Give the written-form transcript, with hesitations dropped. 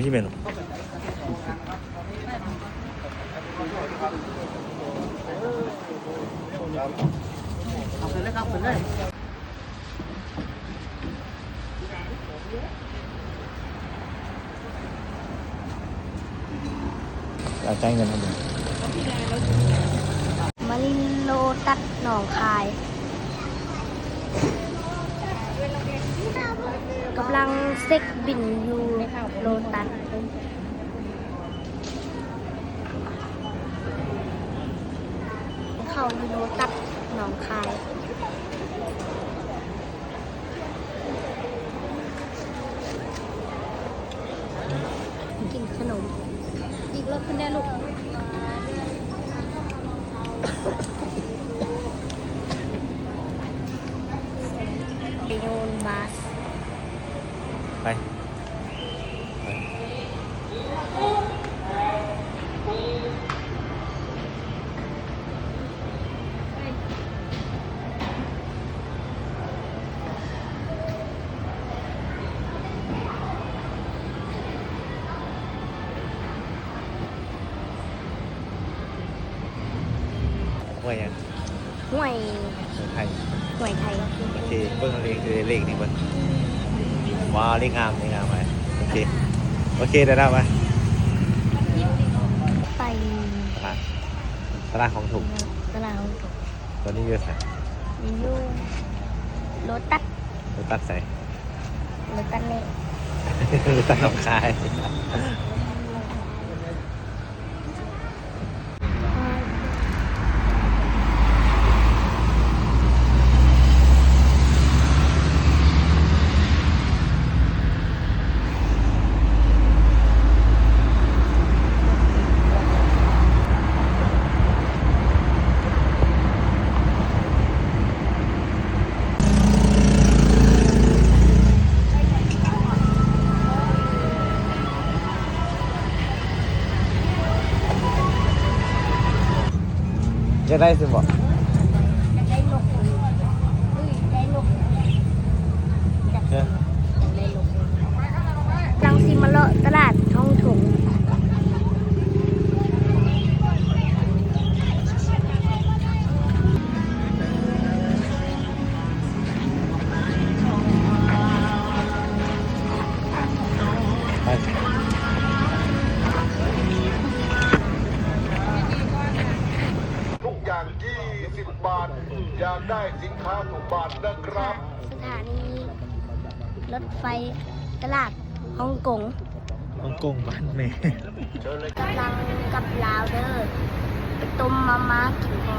พี่เมนูเอาไปเลยครับไปเลยเอาใจเงินให้ดูมารินโลตัดหนองคายกำลังเซ็กบินอยู่โลตัสเข้าโลตัสหนองคายกินขนมอีกรถขึ้นได้ลูกไปโยนบาสไปห่วยยังห่วยไทยห่วยไทยโอเคเบิ้งเลขคือเลขนี่เบิ้งว้าวเลขงามไหมโอเคเดี๋ยวได้ไหมไปตลาดของถูกตลาดของถูกตัวนี้เยอะใส่อยู่โลตัสใส่โลตัสเล่โลตัสหนองคายจะได้สิบ่ได้นกได้นกลังซีมาเลาะตลาดท้องถุงบาทอยากได้สินค้าถูกบาทนะครับสถานีรถไฟตลาดฮ่องกงบ้านแม่กำลังกับลาวเด้อไปต้มมาม่ากินพอ